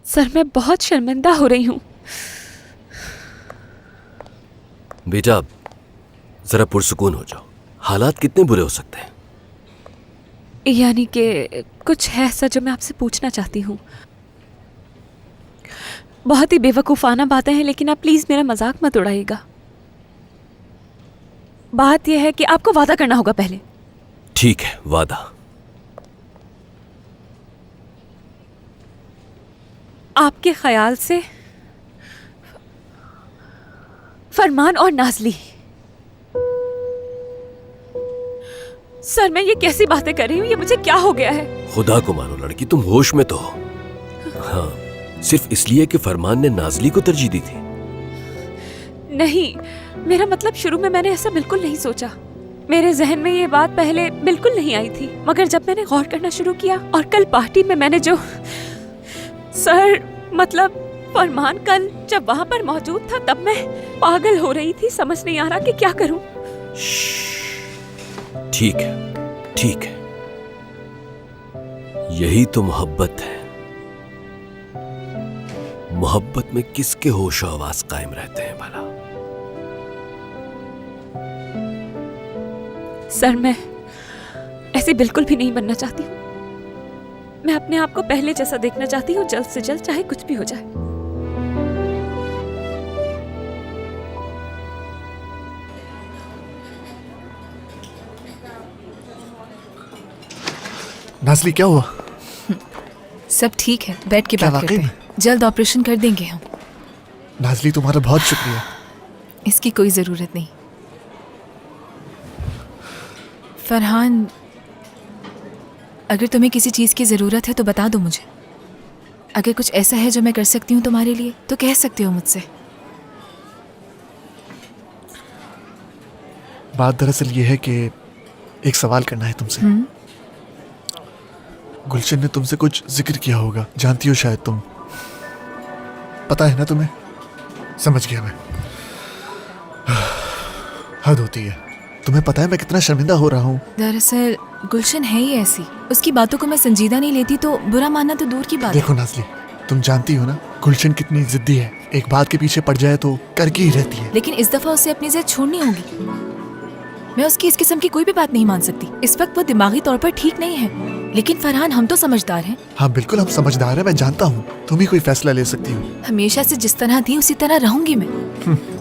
Sir मैं बहुत शर्मिंदा हो रही हूँ। बेटा जरा पुरसुकून हो जाओ। हालात कितने बुरे हो सकते हैं? यानी कि कुछ है सर जो मैं आपसे पूछना चाहती हूँ। बहुत ही बेवकूफ़ाना बातें हैं, लेकिन आप प्लीज़ मेरा मजाक मत उड़ाइएगा। बात यह है कि आपको वादा करना होगा पहले। ठीक है, वादा। आपके ख्याल से फरमान और नाज़ली। सर मैं ये कैसी बातें कर रही हूँ? ये मुझे क्या हो गया है? खुदा को मानो लड़की, तुम होश में तो हो। हाँ, सिर्फ इसलिए कि फरमान ने नाज़ली को तरजीह दी थी? नहीं, मेरा मतलब शुरू में मैंने ऐसा बिल्कुल नहीं सोचा। मेरे जहन में ये बात पहले बिल्कुल नहीं आई थी, मगर जब मैंने गौर करना शुरू किया और कल पार्टी में मैंने जो सर मतलब फरमान कल जब वहां पर मौजूद था तब मैं पागल हो रही थी। समझ नहीं आ रहा कि क्या करूं। ठीक है, ठीक है। यही तो मोहब्बत है। मोहब्बत में किसके होश और आवाज कायम रहते हैं भला? सर मैं ऐसी बिल्कुल भी नहीं बनना चाहती हूँ। मैं अपने आप को पहले जैसा देखना चाहती हूँ, जल्द से जल्द, चाहे कुछ भी हो जाए। नाज़ली क्या हुआ? सब ठीक है, बैठ के क्या बात करते वाकई हैं। जल्द ऑपरेशन कर देंगे हम। नाज़ली तुम्हारा बहुत शुक्रिया। इसकी कोई ज़रूरत नहीं। फरहान, अगर तुम्हें किसी चीज़ की ज़रूरत है तो बता दो मुझे। अगर कुछ ऐसा है जो मैं कर सकती हूँ तुम्हारे लिए तो कह सकते हो मुझसे। बात दरअसल ये है कि एक सवाल करना है तुमसे। गुलशन ने तुमसे कुछ जिक्र किया होगा, जानती हो शायद तुम। पता है ना तुम्हें? समझ गया मैं। हद होती है। तुम्हें पता है मैं कितना शर्मिंदा हो रहा हूँ। दरअसल गुलशन है ही ऐसी, उसकी बातों को मैं संजीदा नहीं लेती तो बुरा मानना तो दूर की बात है। देखो नाज़ली, तुम जानती हो ना गुलशन कितनी जिद्दी है। एक बात के पीछे पड़ जाए तो करके ही रहती है। लेकिन इस दफा उसे अपनी जिद छोड़नी होगी। मैं उसकी इस किस्म की कोई भी बात नहीं मान सकती। इस वक्त वो दिमागी तौर पर ठीक नहीं है। लेकिन फरहान, हम तो समझदार हैं। हाँ बिल्कुल, हम समझदार हैं, मैं जानता हूँ। तुम ही कोई फैसला ले सकती हो। हमेशा से जिस तरह थी उसी तरह रहूंगी मैं,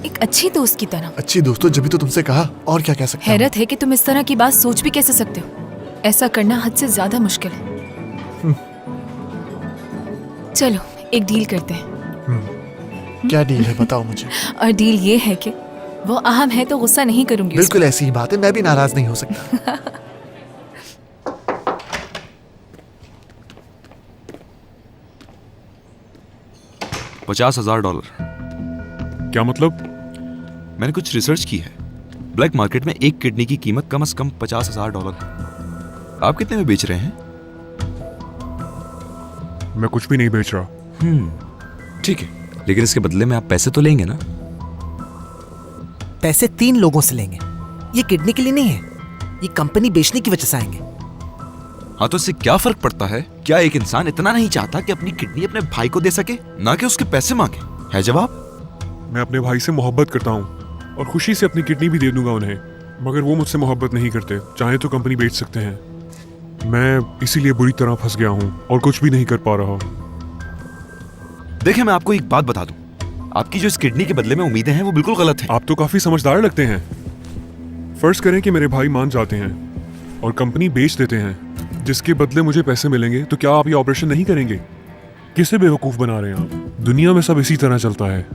एक अच्छी दोस्त की तरह। अच्छी दोस्तों, जब भी तो तुमसे कहा, और क्या कह सकते हैं। हैरत है कि तुम इस तरह की बात सोच भी कैसे सकते हो। ऐसा करना हद से ज्यादा मुश्किल है। चलो एक डील करते हैं। क्या डील है बताओ मुझे। और डील ये है कि वो अहम है तो गुस्सा नहीं करूंगी। बिल्कुल ऐसी ही बात है, मैं भी नाराज नहीं हो सकता। 50,000 डॉलर। क्या मतलब? मैंने कुछ रिसर्च की है। ब्लैक मार्केट में एक किडनी की कीमत कम से कम 50,000 डॉलर है। आप कितने में बेच रहे हैं? मैं कुछ भी नहीं बेच रहा। ठीक है, लेकिन इसके बदले में आप पैसे तो लेंगे ना? पैसे 3 लोगों से लेंगे। ये किडनी के लिए नहीं है, ये कंपनी बेचने की वजह से आएंगे। हाँ, तो इससे क्या फर्क पड़ता है? क्या एक इंसान इतना नहीं चाहता कि अपनी किडनी अपने भाई को दे सके, ना कि उसके पैसे मांगे? है जवाब? मैं अपने भाई से मोहब्बत करता हूँ और खुशी से अपनी किडनी भी दे दूंगा उन्हें, मगर वो मुझसे मोहब्बत नहीं करते। चाहे तो कंपनी बेच सकते हैं। मैं इसीलिए बुरी तरह फंस गया हूँ और कुछ भी नहीं कर पा रहा। देखिए, मैं आपको एक बात बता दूं, आपकी जो इस किडनी के बदले में उम्मीदें हैं वो बिल्कुल गलत है। आप तो काफी समझदार लगते हैं। फर्ज करें कि मेरे भाई मान जाते हैं और कंपनी बेच देते हैं, जिसके बदले मुझे पैसे मिलेंगे, तो क्या आप ये ऑपरेशन नहीं करेंगे? किसे बेवकूफ बना रहे हैं आप? दुनिया में सब इसी तरह चलता है।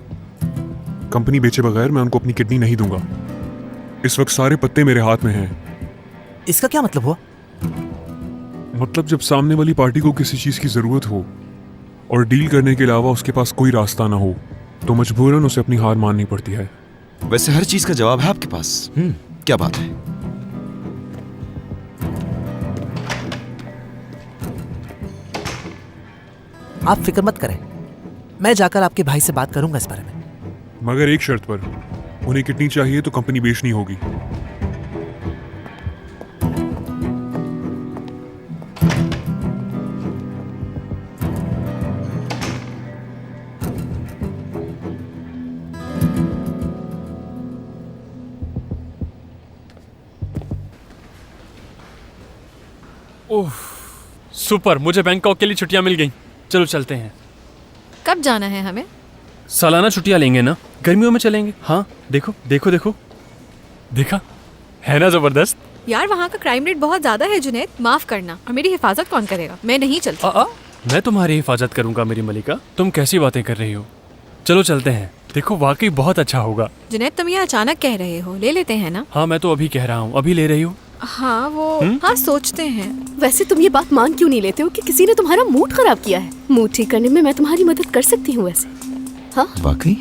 कंपनी बेचे बगैर मैं उनको अपनी किडनी नहीं दूंगा। इस वक्त सारे पत्ते मेरे हाथ में हैं। इसका क्या मतलब हुआ? मतलब जब सामने वाली पार्टी को किसी चीज की जरूरत हो और डील करने के अलावा उसके पास कोई रास्ता ना हो, तो मजबूरन उसे अपनी हार माननी पड़ती है। वैसे हर चीज का जवाब है आपके पास। क्या बात है? आप फिक्र मत करें, मैं जाकर आपके भाई से बात करूंगा इस बारे में। मगर एक शर्त पर, उन्हें किडनी चाहिए तो कंपनी बेचनी होगी। ओह सुपर, मुझे बैंकॉक के लिए छुट्टियां मिल गई। चलो चलते हैं। कब जाना है हमें? सालाना छुट्टियां लेंगे ना, गर्मियों में चलेंगे। हाँ देखो देखो देखो, देखा है ना जबरदस्त। यार वहाँ का क्राइम रेट बहुत ज्यादा है जुनैद, माफ करना। और मेरी हिफाजत कौन करेगा? मैं नहीं चलती। मैं तुम्हारी हिफाजत करूंगा मेरी मलिका। तुम कैसी बातें कर रही हो? चलो चलते हैं, देखो वाकई बहुत अच्छा होगा। जुनैद तुम ये अचानक कह रहे हो, ले लेते हैं ना? हाँ मैं तो अभी कह रहा हूँ। अभी ले रही हो? हाँ वो हाँ सोचते हैं। वैसे तुम ये बात मान क्यों नहीं लेते हो कि किसी ने तुम्हारा मूड खराब किया है? मूड ठीक करने में मैं तुम्हारी मदद कर सकती हूँ वैसे। हाँ वाकई?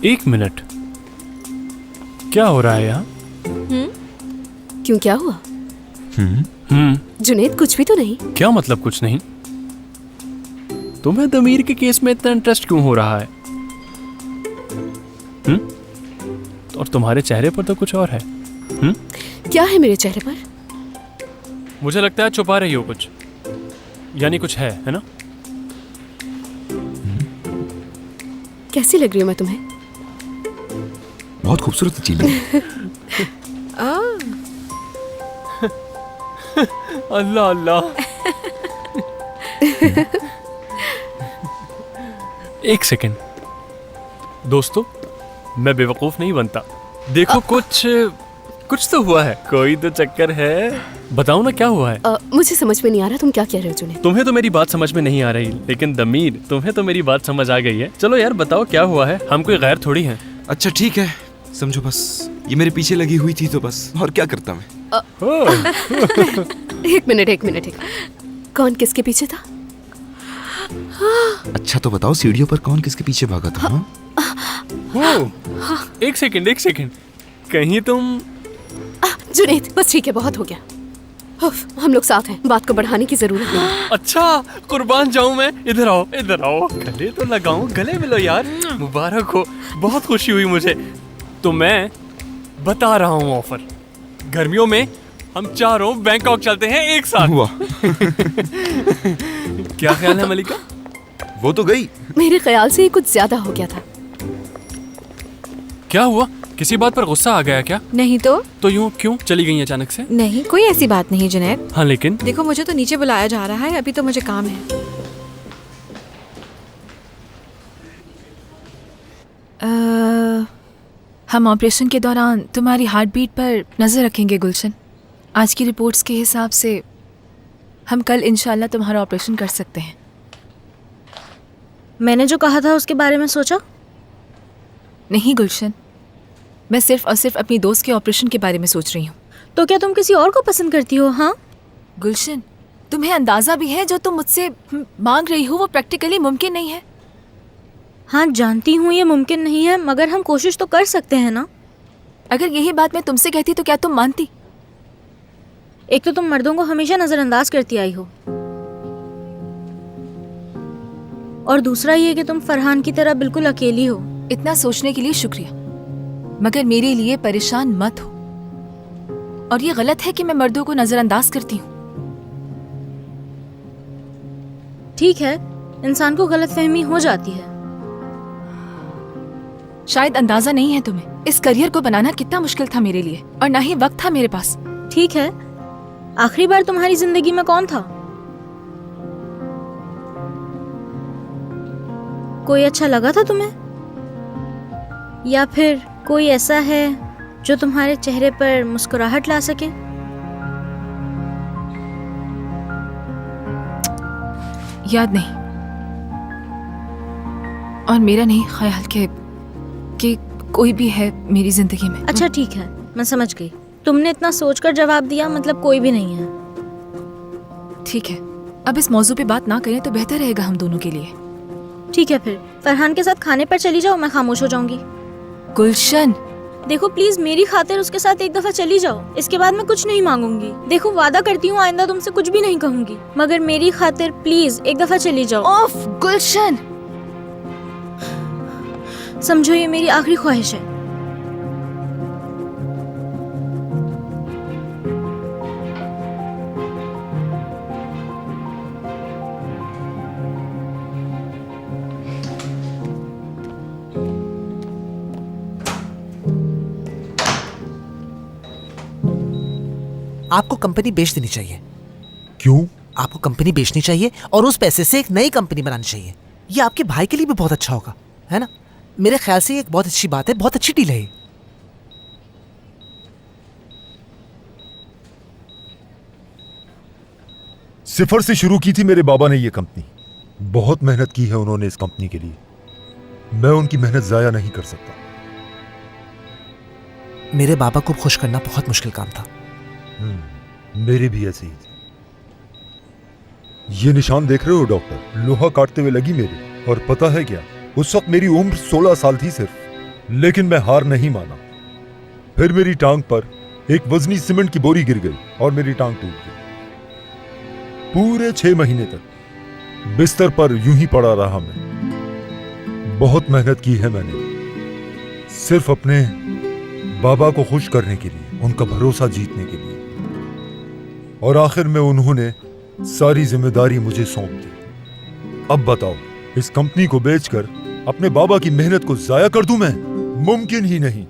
एक मिनट, क्या हो रहा है यहाँ? क्यों, क्या हुआ? जुनैद कुछ भी तो नहीं। क्या मतलब कुछ नहीं? तुम्हें दमीर के केस में इतना इंटरेस्ट क्यों हो रहा है? और तुम्हारे चेहरे पर तो कुछ और है। क्या है मेरे चेहरे पर? मुझे लगता है छुपा रही हो कुछ, यानी कुछ है ना? कैसी लग रही हूँ मैं तुम्हें? बहुत खूबसूरत चीज है। अल्लाह अल्लाह। एक सेकंड दोस्तों, मैं बेवकूफ नहीं बनता। देखो कुछ तो हुआ है, कोई तो चक्कर है। बताओ ना क्या हुआ है? मुझे समझ में नहीं आ रहा तुम क्या कह रहे हो जुनैद। तुम्हें तो मेरी बात समझ में नहीं आ रही, लेकिन दमीर तुम्हें तो मेरी बात समझ आ गई है। चलो यार बताओ क्या हुआ है, हम कोई गैर थोड़ी हैं। अच्छा ठीक है, समझो बस ये मेरे पीछे लगी हुई थी तो बस, और क्या करता मैं। एक मिनट। कौन किसके पीछे था? अच्छा तो बताओ, सीढ़ियों पर कौन किसके पीछे भागा था? एक सेकंड, कहीं तुम... जुनैद बस ठीक है, बहुत हो गया। हम लोग साथ हैं, बात को बढ़ाने की जरूरत नहीं। अच्छा कुर्बान जाऊं मैं। इधर आओ, गले तो लगाऊं, गले मिलो यार। मुबारक हो, बहुत खुशी हुई मुझे। तो मैं बता रहा हूँ ऑफर, गर्मियों में हम चारों बैंकॉक चलते हैं एक साथ। वाह। क्या ख्याल है मलिका? वो तो गई। मेरे ख्याल से ये कुछ ज्यादा हो गया था। क्या हुआ? किसी बात पर गुस्सा आ गया क्या? नहीं तो यूं क्यों चली गई अचानक से? नहीं, कोई ऐसी बात नहीं जुनैद। हाँ लेकिन देखो मुझे तो नीचे बुलाया जा रहा है, अभी तो मुझे काम है। हम ऑपरेशन के दौरान तुम्हारी हार्ट बीट पर नज़र रखेंगे गुलशन। आज की रिपोर्ट्स के हिसाब से हम कल इंशाल्लाह तुम्हारा ऑपरेशन कर सकते हैं। मैंने जो कहा था उसके बारे में सोचा? नहीं गुलशन, मैं सिर्फ और सिर्फ अपनी दोस्त के ऑपरेशन के बारे में सोच रही हूँ। तो क्या तुम किसी और को पसंद करती हो? हाँ गुलशन, तुम्हें अंदाज़ा भी है जो तुम मुझसे मांग रही हो वो प्रैक्टिकली मुमकिन नहीं है। हाँ जानती हूँ ये मुमकिन नहीं है, मगर हम कोशिश तो कर सकते हैं ना। अगर यही बात मैं तुमसे कहती तो क्या तुम मानती? एक तो तुम मर्दों को हमेशा नजरअंदाज करती आई हो, और दूसरा ये कि तुम फरहान की तरह बिल्कुल अकेली हो। इतना सोचने के लिए शुक्रिया, मगर मेरे लिए परेशान मत हो। और ये गलत है कि मैं मर्दों को नजरअंदाज करती हूँ। ठीक है, इंसान को गलतफहमी हो जाती है। शायद अंदाजा नहीं है तुम्हें, इस करियर को बनाना कितना मुश्किल था मेरे लिए, और ना ही वक्त था मेरे पास। ठीक है, आखिरी बार तुम्हारी जिंदगी में कौन था? कोई अच्छा लगा था तुम्हें? या फिर कोई ऐसा है जो तुम्हारे चेहरे पर मुस्कुराहट ला सके? याद नहीं, और मेरा नहीं ख्याल कि कोई भी है मेरी जिंदगी में। अच्छा ठीक है, मैं समझ गई। तुमने इतना सोचकर जवाब दिया, मतलब कोई भी नहीं है। ठीक है, अब इस मौजू पे बात ना करें तो बेहतर रहेगा हम दोनों के लिए। ठीक है, फिर फरहान के साथ खाने पर चली जाओ, मैं खामोश हो जाऊंगी। गुलशन देखो प्लीज मेरी खातिर उसके साथ एक दफा चली जाओ, इसके बाद मैं कुछ नहीं मांगूंगी। देखो वादा करती हूँ आइंदा तुमसे कुछ भी नहीं कहूंगी, मगर मेरी खातिर प्लीज एक दफा चली जाओ। ओफ गुलशन, समझो ये मेरी आखिरी ख्वाहिश है। कंपनी बेच देनी चाहिए। क्यों? आपको कंपनी बेचनी चाहिए और उस पैसे से एक नई कंपनी बनानी चाहिए। ये आपके भाई के लिए भी बहुत अच्छा होगा, है ना? मेरे ख्याल से ये एक बहुत अच्छी बात है, बहुत अच्छी डील है ये। सिफर से शुरू की थी मेरे बाबा ने ये कंपनी। बहुत मेहनत की है उन्होंने इस कंपनी के लिए। मैं उनकी मेहनत जाया नहीं कर सकता। मेरे बाबा को खुश करना बहुत मुश्किल काम था। मेरे भी ऐसे ही थे। ये निशान देख रहे हो डॉक्टर? लोहा काटते हुए लगी मेरे। और पता है क्या, उस वक्त मेरी उम्र 16 साल थी सिर्फ, लेकिन मैं हार नहीं माना। फिर मेरी टांग पर एक वजनी सीमेंट की बोरी गिर गई और मेरी टांग टूट गई। पूरे 6 महीने तक बिस्तर पर यूं ही पड़ा रहा मैं। बहुत मेहनत की है मैंने, सिर्फ अपने बाबा को खुश करने के लिए, उनका भरोसा जीतने के लिए। और आखिर में उन्होंने सारी जिम्मेदारी मुझे सौंप दी। अब बताओ, इस कंपनी को बेचकर अपने बाबा की मेहनत को जाया कर दूं मैं? मुमकिन ही नहीं।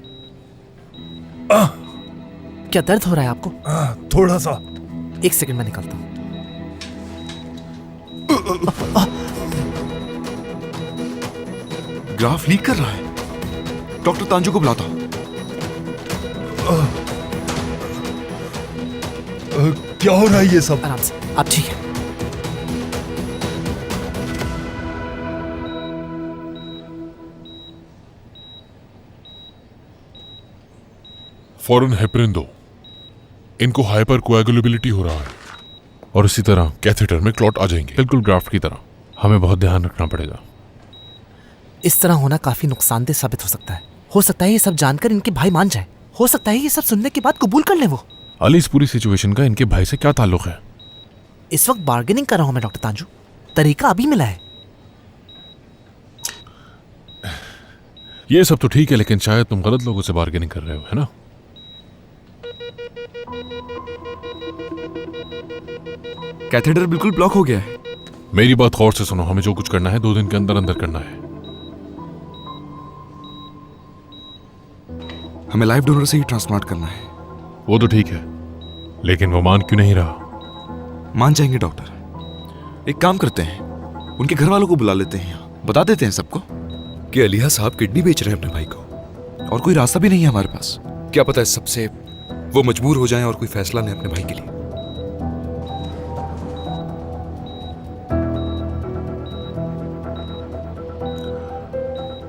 क्या दर्द हो रहा है आपको? थोड़ा सा। 1 सेकंड में निकलता हूं। ग्राफ लीक कर रहा है। डॉक्टर तांजू को बुलाता हूं। क्या हो रहा है ये सब? आराम से, आप ठीक है? फौरन हेपरिन दो। इनको हाइपर कोएगुलेबिलिटी हो रहा है और इसी तरह कैथेटर में क्लॉट आ जाएंगे, बिल्कुल ग्राफ्ट की तरह। हमें बहुत ध्यान रखना पड़ेगा। इस तरह होना काफी नुकसानदेह साबित हो सकता है। हो सकता है ये सब जानकर इनके भाई मान जाए। हो सकता है ये सब सुनने के बाद कबूल कर ले वो। अली, इस पूरी सिचुएशन का इनके भाई से क्या ताल्लुक है? इस वक्त बार्गेनिंग कर रहा हूं मैं डॉक्टर तांजू। तरीका अभी मिला है। ये सब तो ठीक है, लेकिन शायद तुम गलत लोगों से बार्गेनिंग कर रहे हो, है ना? कैथेटर बिल्कुल ब्लॉक हो गया है। मेरी बात गौर से सुनो। हमें जो कुछ करना है 2 दिन के अंदर अंदर करना है। हमें लाइव डोनर से ही ट्रांसप्लांट करना है। वो तो ठीक है, लेकिन वो मान क्यों नहीं रहा? मान जाएंगे डॉक्टर। एक काम करते हैं, उनके घर वालों को बुला लेते हैं, यहाँ बता देते हैं सबको कि अलिया साहब किडनी बेच रहे हैं अपने भाई को। और कोई रास्ता भी नहीं है हमारे पास। क्या पता है सबसे वो मजबूर हो जाएं और कोई फैसला लें अपने भाई के लिए।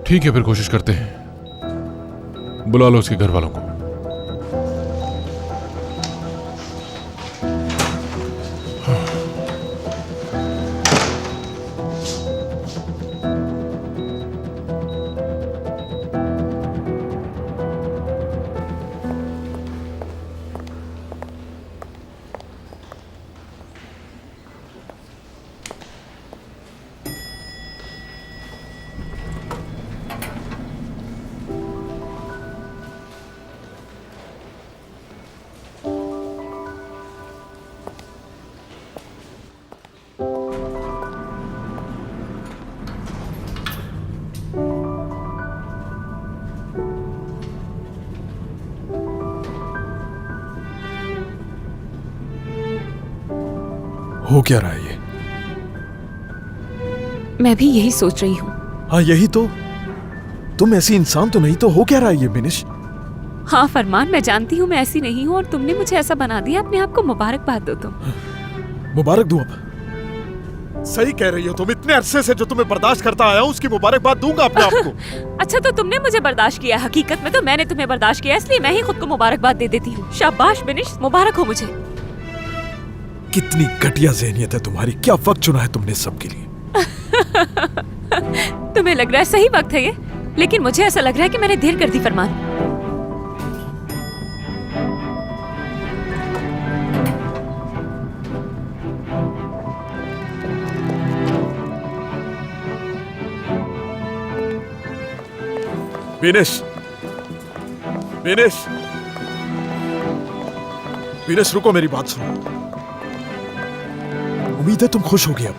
ठीक है, फिर कोशिश करते हैं। बुला लो उसके घर वालों को। हो क्या रहा है ये? मैं भी यही सोच रही हूँ। हाँ यही तो। तुम ऐसी इंसान तो नहीं, तो हो क्या रहा है ये बिनिश? हाँ फरमान, मैं जानती हूँ मैं ऐसी नहीं हूँ और तुमने मुझे ऐसा बना दिया। अपने आप को मुबारकबाद दो तुम। मुबारक दूं अब? सही कह रही हो तुम। इतने अरसे से जो तुम्हें बर्दाश्त करता आया हूँ, उसकी मुबारकबाद दूंगा अपने आप को। अच्छा तो तुमने मुझे बर्दाश्त किया। हकीकत में तो मैंने तुम्हें बर्दाश्त किया, इसलिए मैं ही खुद को मुबारकबाद दे देती हूँ। शाबाश बिनिश, मुबारक हो मुझे। कितनी घटिया ज़हनियत है तुम्हारी। क्या वक्त चुना है तुमने सब के लिए? तुम्हें लग रहा है सही वक्त है ये, लेकिन मुझे ऐसा लग रहा है कि मैंने देर कर दी फरमान। बिनिश, बिनिश, बिनिश रुको, मेरी बात सुनो। उम्मीद है तुम खुश होगी अब।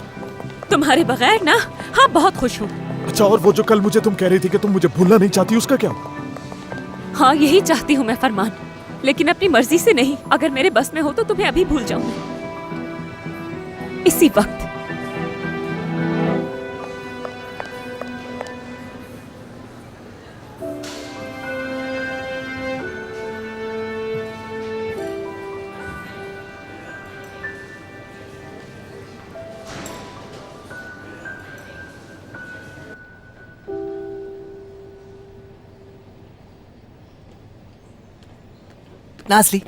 तुम्हारे बगैर ना, हाँ बहुत खुश हूँ। अच्छा, और वो जो कल मुझे तुम कह रही थी कि तुम मुझे भूलना नहीं चाहती, उसका क्या? हाँ यही चाहती हूँ मैं फरमान। लेकिन अपनी मर्जी से नहीं। अगर मेरे बस में हो तो तुम्हें अभी भूल जाऊं मैं, इसी वक्त। नाज़ली,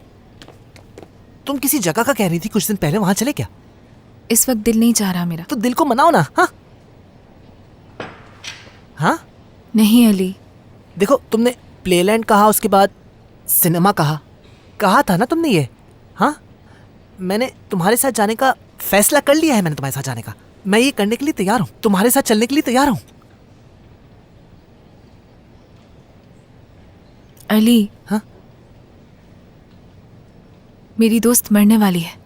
तुम किसी जगह का कह रही थी कुछ दिन पहले, वहां चले क्या? इस वक्त दिल नहीं चाह रहा मेरा। तो दिल को मनाओ ना। हाँ हाँ, नहीं अली। देखो, तुमने प्लेलैंड कहा, उसके बाद सिनेमा कहा था ना तुमने ये। हाँ, मैंने तुम्हारे साथ जाने का फैसला कर लिया है। मैंने तुम्हारे साथ जाने का, मैं ये करने के लिए तैयार हूं, तुम्हारे साथ चलने के लिए तैयार हूं। अली। हाँ, मेरी दोस्त मरने वाली है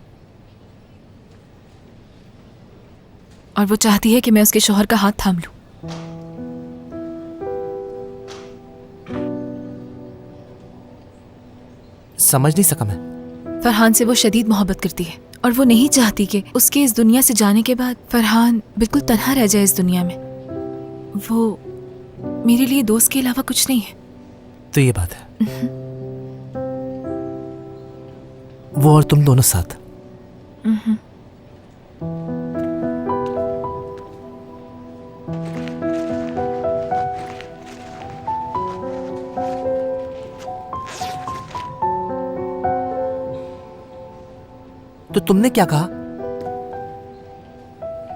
और वो चाहती है कि मैं उसके शौहर का हाथ थाम लूं। समझ नहीं सका मैं। फरहान से वो शदीद मोहब्बत करती है और वो नहीं चाहती कि उसके इस दुनिया से जाने के बाद फरहान बिल्कुल तन्हा रह जाए इस दुनिया में। वो मेरे लिए दोस्त के अलावा कुछ नहीं है। तो ये बात है, वो और तुम दोनों साथ। तो तुमने क्या कहा?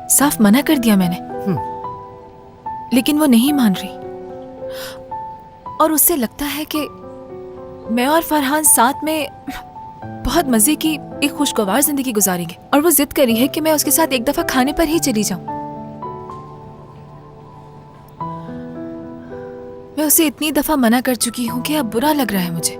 साफ मना कर दिया मैंने, लेकिन वो नहीं मान रही और उससे लगता है कि मैं और फरहान साथ में बहुत मजे की एक खुशगवार जिंदगी गुजारेंगे और वो जिद करी है कि मैं उसके साथ एक दफा खाने पर ही चली जाऊं। मैं उसे इतनी दफा मना कर चुकी हूं कि अब बुरा लग रहा है मुझे।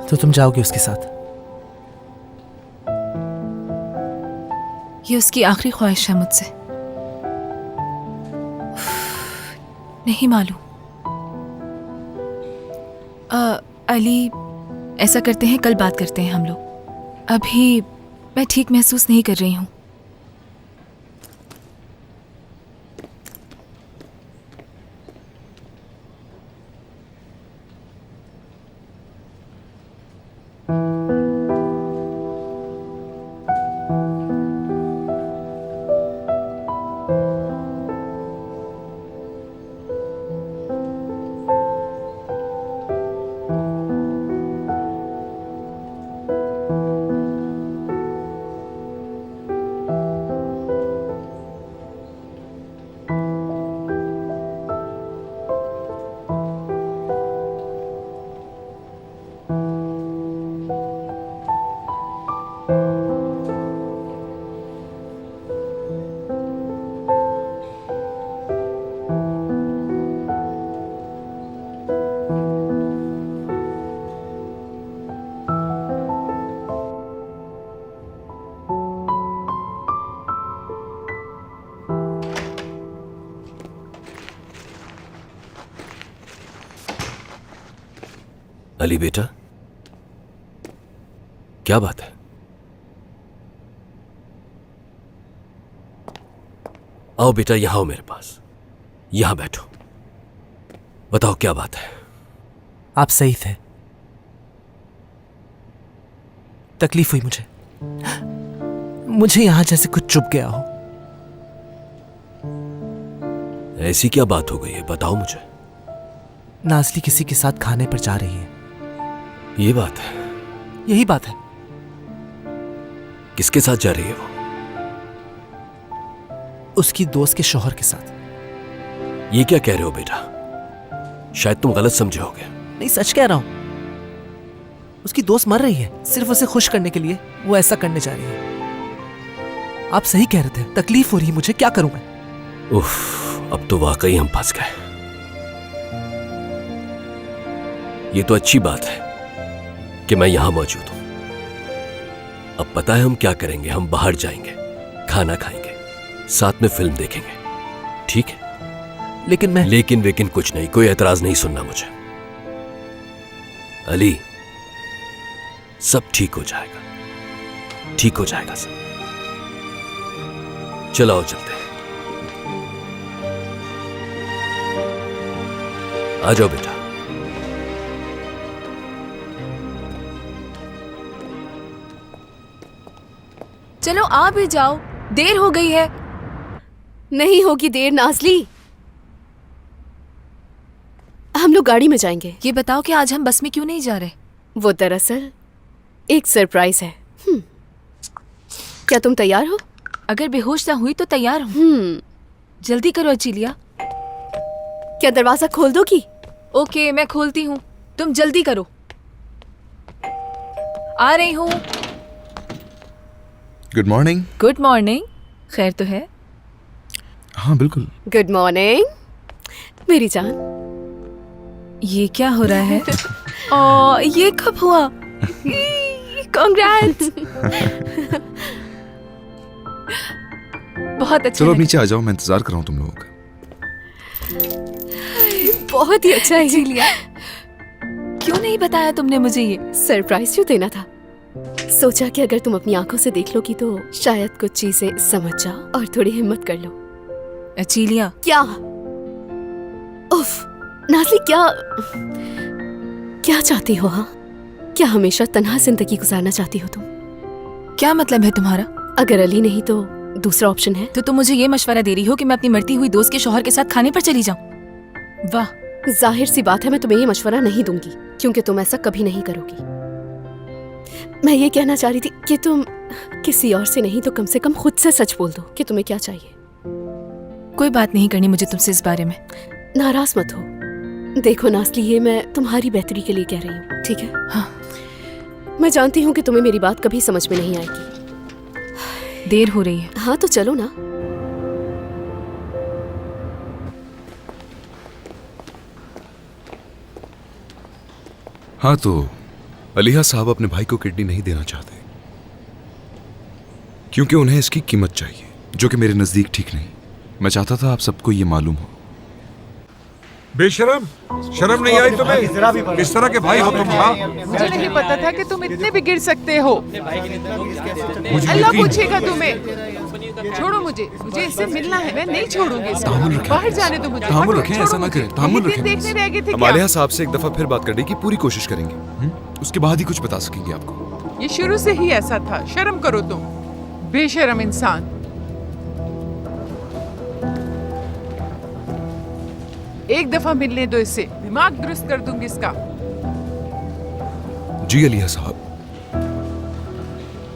तो तुम जाओगे उसके साथ? ये उसकी आखिरी ख्वाहिश है मुझसे। नहीं मालूम। अली, ऐसा करते हैं, कल बात करते हैं हम लोग। अभी मैं ठीक महसूस नहीं कर रही हूँ। अली बेटा, क्या बात है? आओ बेटा, यहां आओ मेरे पास, यहां बैठो। बताओ क्या बात है? आप सही थे, तकलीफ हुई मुझे यहां जैसे कुछ चुप गया हो। ऐसी क्या बात हो गई है, बताओ मुझे। नाज़ली किसी के साथ खाने पर जा रही है। ये बात है? यही बात है। किसके साथ जा रही है वो? उसकी दोस्त के शौहर के साथ। ये क्या कह रहे हो बेटा? शायद तुम गलत समझे होगे। नहीं, सच कह रहा हूं। उसकी दोस्त मर रही है, सिर्फ उसे खुश करने के लिए वो ऐसा करने जा रही है। आप सही कह रहे थे, तकलीफ हो रही है मुझे, क्या करूं मैं? उफ, अब तो वाकई हम फंस गए। ये तो अच्छी बात है कि मैं यहां मौजूद हूं। अब पता है हम क्या करेंगे? हम बाहर जाएंगे, खाना खाएंगे, साथ में फिल्म देखेंगे, ठीक है? लेकिन लेकिन कुछ नहीं, कोई एतराज नहीं सुनना मुझे। अली, सब ठीक हो जाएगा, ठीक हो जाएगा सब। चलो आओ चलते हैं। आ जाओ बेटा। चलो आ भी जाओ, देर हो गई है। नहीं होगी देर नाज़ली, हम लोग गाड़ी में जाएंगे। ये बताओ कि आज हम बस में क्यों नहीं जा रहे? वो दरअसल एक सरप्राइज है। क्या तुम तैयार हो? अगर बेहोश ना हुई तो तैयार हूँ। जल्दी करो अचीलिया। क्या दरवाजा खोल दोगी? ओके, मैं खोलती हूँ, तुम जल्दी करो। आ रही हूँ। Good morning. Good morning. खैर तो है? हाँ बिल्कुल। गुड मॉर्निंग मेरी जान। ये क्या हो रहा है? ओ, ये कब हुआ? कांग्रेट्स। बहुत अच्छा। चलो अब लगा। नीचे आ जाओ, मैं इंतजार कर रहा हूँ तुम लोगों का। बहुत ही अच्छा है। अचीलिया, क्यों नहीं बताया तुमने मुझे ये? सरप्राइज क्यों देना था? सोचा कि अगर तुम अपनी आंखों से देख लोगी तो शायद कुछ चीजें समझ जाओ और थोड़ी हिम्मत कर लो। अचीलिया। क्या? उफ नाज़ली, क्या चाहती हो? हाँ, क्या हमेशा तन्हा जिंदगी गुजारना चाहती हो तुम? क्या मतलब है तुम्हारा? अगर अली नहीं तो दूसरा ऑप्शन है। तो तुम मुझे ये मशवरा दे रही हो कि मैं अपनी मरती हुई दोस्त के शौहर के साथ खाने पर चली जाऊं? वाह, जाहिर सी बात है मैं तुम्हें ये मशवरा नहीं दूंगी, क्योंकि तुम ऐसा कभी नहीं करोगी। मैं ये कहना चाह रही थी कि तुम किसी और से नहीं तो कम से कम खुद से सच बोल दो कि तुम्हें क्या चाहिए। कोई बात नहीं करनी मुझे तुमसे इस बारे में। नाराज मत हो। देखो नाज़ली, ये मैं तुम्हारी बेहतरी के लिए कह रही हूँ, ठीक है? हाँ। मैं जानती हूँ कि तुम्हें मेरी बात कभी समझ में नहीं आएगी। देर हो रही है। हाँ तो चलो ना। हाँ तो अलिया साहब अपने भाई को किडनी नहीं देना चाहते क्योंकि उन्हें इसकी कीमत चाहिए, जो कि मेरे नजदीक ठीक नहीं। मैं चाहता था आप सबको ये मालूम हो। बेशरम, शर्म नहीं आई तुम्हें? किस तरह के भाई हो तुम? हाँ, मुझे नहीं पता था कि तुम इतने भी गिर सकते हो। अल्लाह पूछेगा तुम्हें। छोड़ो मुझे इससे मिलना है, मैं नहीं छोड़ूंगी इसको। बाहर जाने दो मुझे। तहम्मुल रखें, ऐसा ना करें, तहम्मुल रखें। देखने रह गए थे हम क्या? आलिया साहब से एक दफा फिर बात करने की पूरी कोशिश करेंगे, उसके बाद ही कुछ बता सकेंगे आपको। ये शुरू से ही ऐसा था। शर्म करो तुम, बेशरम इंसान। एक दफा मिलने दो इससे, दिमाग दुरुस्त कर दूंगी इसका। जी अलिया साहब,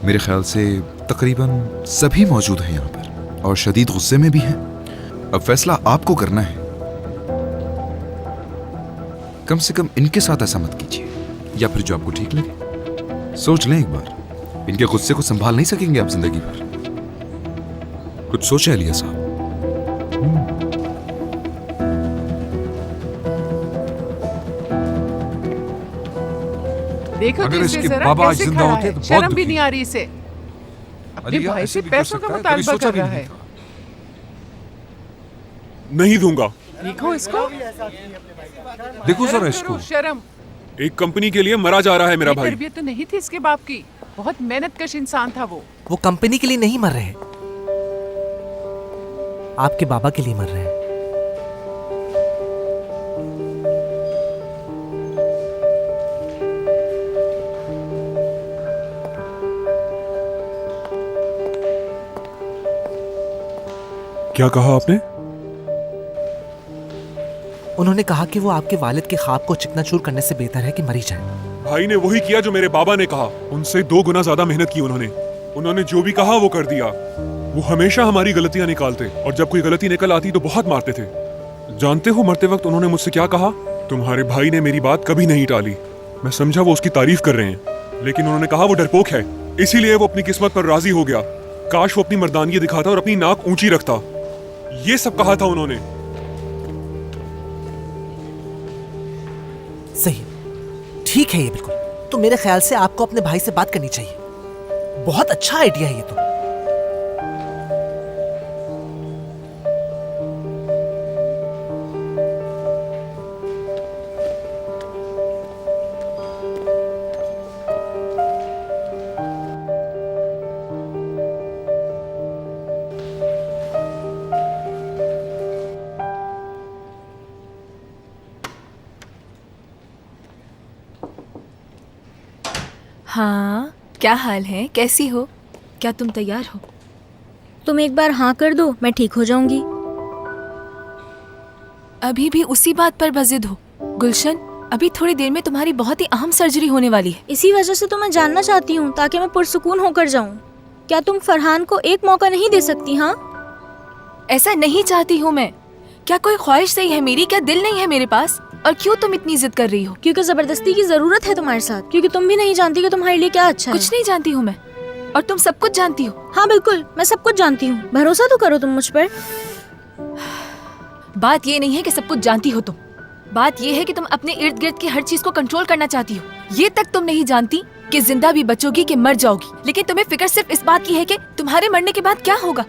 मेरे ख्याल से तकरीबन सभी मौजूद हैं यहाँ पर और शदीद गुस्से में भी हैं। अब फैसला आपको करना है। कम से कम इनके साथ ऐसा मत कीजिए, या फिर जो आपको ठीक लगे। सोच लें एक बार, इनके गुस्से को संभाल नहीं सकेंगे आप जिंदगी भर। कुछ सोचें अलिया साहब। देखो अगर किससे इसके जरा बाबा आज कैसे जिंदा खड़ा होते है। तो बहुत शर्म भी दुखी। नहीं आ रही इसे। अपने अलिया, भाई ऐसे से भी कर पैसों का सकता है, कभी मुतालबा सोचा कर भी रहा नहीं है। नहीं दूंगा। देखो इसको, देखो जरा शर्म इसको। करो, शर्म। एक कंपनी के लिए मरा जा रहा है मेरा ये भाई। तरबियत तो नहीं थी इसके बाप की। बहुत मेहनत कश इंसान था वो कंपनी के लिए नहीं मर रहे, आपके बाबा के लिए मर रहे हैं। क्या कहा आपने? उन्होंने कहा कि वो आपके वालिद के ख्वाब को चिकनाचूर करने से बेहतर है कि मरी जाए। भाई ने वही किया जो मेरे बाबा ने कहा। उनसे 2 गुना ज्यादा मेहनत की उन्होंने जो भी कहा वो कर दिया। वो हमेशा हमारी गलतियां निकालते और जब कोई गलती निकल आती तो बहुत मारते थे। जानते हो मरते वक्त उन्होंने मुझसे क्या कहा? तुम्हारे भाई ने मेरी बात कभी नहीं टाली। मैं समझा वो उसकी तारीफ कर रहे हैं, लेकिन उन्होंने कहा वो डरपोक है, इसीलिए वो अपनी किस्मत पर राजी हो गया। काश वो अपनी मर्दानगी दिखाता और अपनी नाक ऊंची रखता। ये सब कहा था उन्होंने। सही, ठीक है ये बिल्कुल। तो मेरे ख्याल से आपको अपने भाई से बात करनी चाहिए। बहुत अच्छा आइडिया है ये तो। हाँ, क्या हाल है? कैसी हो? क्या तुम तैयार हो? तुम एक बार हाँ कर दो, मैं ठीक हो जाऊंगी। अभी भी उसी बात पर बजिद हो? गुलशन, अभी थोड़ी देर में तुम्हारी बहुत ही अहम सर्जरी होने वाली है। इसी वजह से तो मैं जानना चाहती हूँ, ताकि मैं पुरसुकून होकर जाऊँ। क्या तुम फरहान को एक मौका नहीं दे सकती? हाँ, ऐसा नहीं चाहती हूँ मैं। क्या कोई ख्वाहिश नहीं है मेरी? क्या दिल नहीं है मेरे पास? और क्यों तुम इतनी जिद कर रही हो? क्योंकि जबरदस्ती की जरूरत है तुम्हारे साथ, क्योंकि तुम भी नहीं जानती कि तुम्हारे लिए क्या अच्छा है। कुछ नहीं जानती हूँ मैं, और तुम सब कुछ जानती हो। हाँ बिल्कुल, मैं सब कुछ जानती हूँ। भरोसा तो करो तुम मुझ पर। बात ये नहीं है कि सब कुछ जानती हो तुम, बात ये है कि तुम अपने इर्द गिर्द की हर चीज को कंट्रोल करना चाहती हो। ये तक तुम नहीं जानती कि जिंदा भी बचोगी कि मर जाओगी, लेकिन तुम्हें फिक्र सिर्फ इस बात की है कि तुम्हारे मरने के बाद क्या होगा।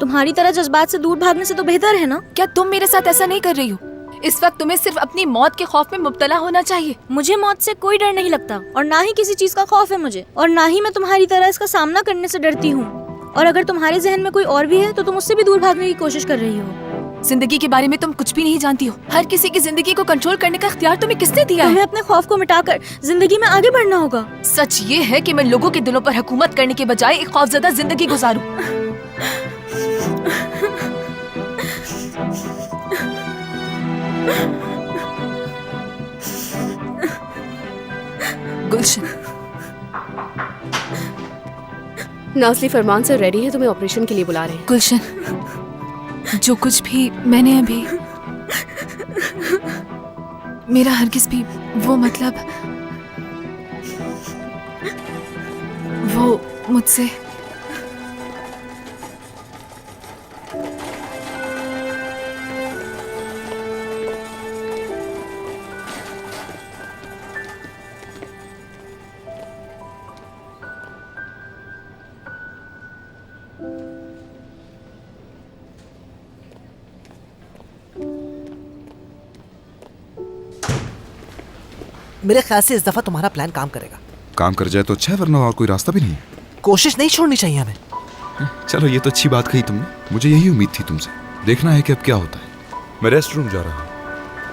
तुम्हारी तरह जज्बात से दूर भागने से तो बेहतर है ना। क्या तुम मेरे साथ ऐसा नहीं कर रही हो? इस वक्त तुम्हें सिर्फ अपनी मौत के खौफ में मुब्तला होना चाहिए। मुझे मौत से कोई डर नहीं लगता, और ना ही किसी चीज का खौफ है मुझे, और ना ही मैं तुम्हारी तरह इसका सामना करने से डरती हूँ। और अगर तुम्हारे जहन में कोई और भी है तो तुम उससे भी दूर भागने की कोशिश कर रही हो। जिंदगी के बारे में तुम कुछ भी नहीं जानती हो। हर किसी की जिंदगी को कंट्रोल करने का इख्तियार तुम्हें किसने दिया है? तुम्हें अपने खौफ को मिटाकर जिंदगी में आगे बढ़ना होगा। सच ये है कि मैं लोगों के दिलों पर हुकूमत करने के बजाय एक खौफजदा जिंदगी गुजारूं। गुलशन, नाज़ली फरमान से रेडी है, तुम्हें ऑपरेशन के लिए बुला रहे हैं। गुलशन, जो कुछ भी मैंने अभी, मेरा हरगिज़ भी वो मतलब, वो मुझसे मेरे ख्याल से इस दफा तुम्हारा प्लान काम करेगा। काम कर जाए तो अच्छा है, वरना और कोई रास्ता भी नहीं है। कोशिश नहीं छोड़नी चाहिए हमें। चलो ये तो अच्छी बात कही तुमने, मुझे यही उम्मीद थी तुमसे। देखना है कि अब क्या होता है। मैं रेस्ट रूम जा रहा हूँ।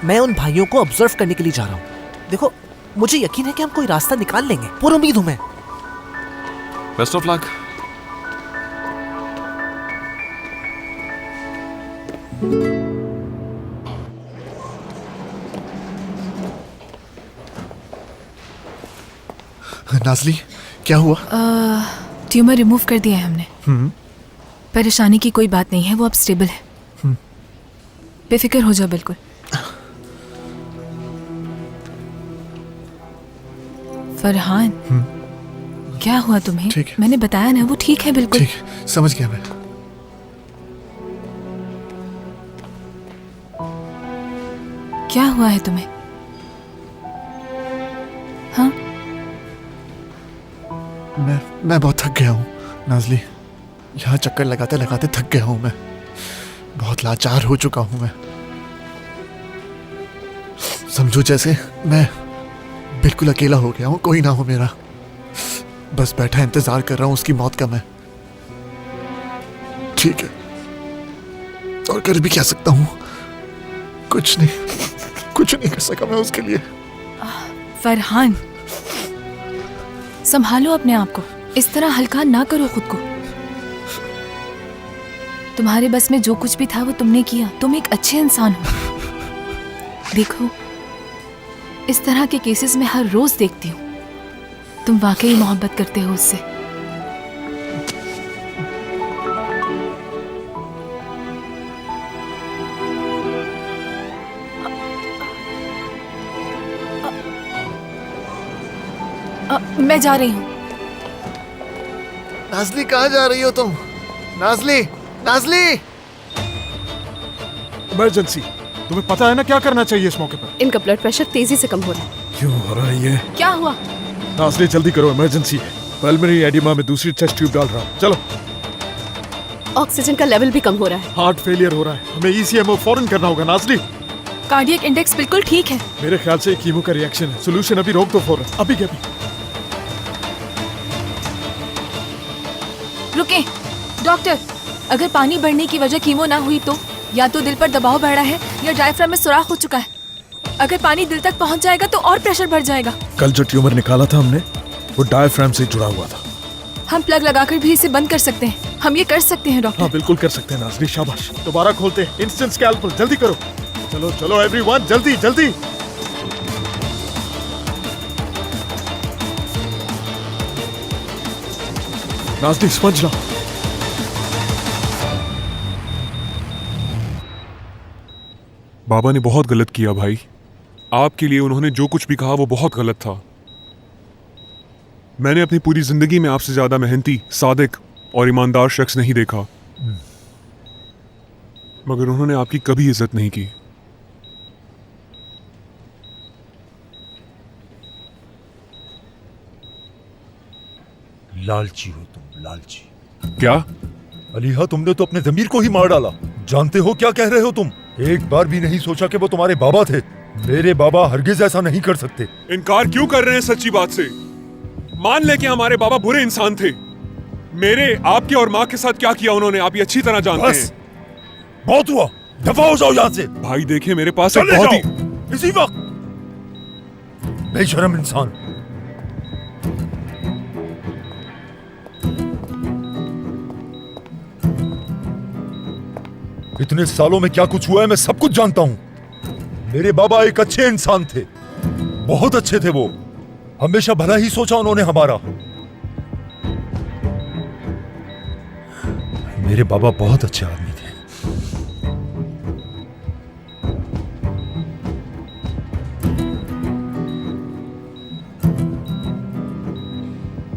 मैं उन भाइयों को ऑब्जर्व करने के लिए जा रहा हूँ। देखो, मुझे यकीन है कि हम कोई रास्ता निकाल लेंगे, पूरी उम्मीद हूँ मैं। Best of luck. नाज़ली, क्या हुआ? ट्यूमर रिमूव कर दिया है हमने। परेशानी की कोई बात नहीं है, वो अब स्टेबल है। बेफिक्र हो जाओ बिल्कुल। फरहान, क्या हुआ तुम्हें? ठीक है। मैंने बताया ना, वो ठीक है बिल्कुल। ठीक, समझ गया मैं। क्या हुआ है तुम्हें? हाँ, मैं बहुत थक गया हूँ नाज़ली। यहाँ चक्कर लगाते लगाते थक गया हूँ मैं। बहुत लाचार हो चुका हूँ मैं। समझो जैसे मैं बिल्कुल अकेला हो गया हूँ, कोई ना हो मेरा। बस बैठा इंतजार कर रहा हूँ उसकी मौत का मैं। ठीक है, और कर भी क्या सकता हूँ? कुछ नहीं कर सका मैं उसके लिए। फरहान, संभालो अपने आप को, इस तरह हल्का ना करो खुद को। तुम्हारे बस में जो कुछ भी था वो तुमने किया। तुम एक अच्छे इंसान हो। देखो, इस तरह के केसेस में हर रोज देखती हूँ, तुम वाकई मोहब्बत करते हो उससे। मैं जा रही हूँ। नाज़ली, कहाँ जा रही हो तुम? नाज़ली, नाज़ली! इमरजेंसी। तुम्हें पता है ना क्या करना चाहिए इस मौके पर? इनका ब्लड प्रेशर तेजी से कम हो रहा है। क्यों हो रहा है ये? क्या हुआ? नाज़ली, जल्दी करो, इमरजेंसी है। पल्मोनरी एडिमा में दूसरी चेस्ट ट्यूब डाल रहा हूँ। चलो। ऑक्सीजन का लेवल भी कम हो रहा है। हार्ट फेलियर हो रहा है, हमें ECMO फौरन करना होगा। नाज़ली, कार्डियक इंडेक्स बिल्कुल ठीक है। मेरे ख्याल से कीमो का रिएक्शन है। सोल्यूशन अभी रोक दो फौरन, अभी के अभी। रुके डॉक्टर, अगर पानी बढ़ने की वजह कीमो ना हुई तो या तो दिल पर दबाव बढ़ा है या डायफ्राम में सुराख हो चुका है। अगर पानी दिल तक पहुंच जाएगा तो और प्रेशर बढ़ जाएगा। कल जो ट्यूमर निकाला था हमने, वो डायफ्राम से जुड़ा हुआ था। हम प्लग लगाकर भी इसे बंद कर सकते हैं। हम ये कर सकते हैं डॉक्टर। हाँ बिल्कुल कर सकते हैं नाज़ली, शाबाश। दोबारा खोलते हैं। इंस्टेंट स्कैल्पल, जल्दी करो। चलो चलो एवरीवन, जल्दी जल्दी। नाज़ली स्पंज लाओ। बाबा ने बहुत गलत किया भाई। आपके लिए उन्होंने जो कुछ भी कहा वो बहुत गलत था। मैंने अपनी पूरी जिंदगी में आपसे ज्यादा मेहनती, सादिक और ईमानदार शख्स नहीं देखा, मगर उन्होंने आपकी कभी इज्जत नहीं की। लालची हो तुम, लालची। क्या? अलीहा, तुमने तो अपने जमीर को ही मार डाला। जानते हो क्या कह रहे हो तुम? एक बार भी नहीं सोचा कि वो तुम्हारे बाबा थे। मेरे बाबा हरगिज ऐसा नहीं कर सकते। इनकार क्यों कर रहे हैं सच्ची बात से? मान ले कि हमारे बाबा बुरे इंसान थे। मेरे, आपके और माँ के साथ क्या किया उन्होंने आप ये अच्छी तरह जानते हैं। बहुत हुआ, दफा हो जाओ यहाँ से। भाई देखिए, मेरे पास एक बहुत ही इसी वक्त। बेशरम इंसान। इतने सालों में क्या कुछ हुआ है मैं सब कुछ जानता हूं। मेरे बाबा एक अच्छे इंसान थे, बहुत अच्छे थे वो। हमेशा भला ही सोचा उन्होंने हमारा। मेरे बाबा बहुत अच्छे आदमी थे।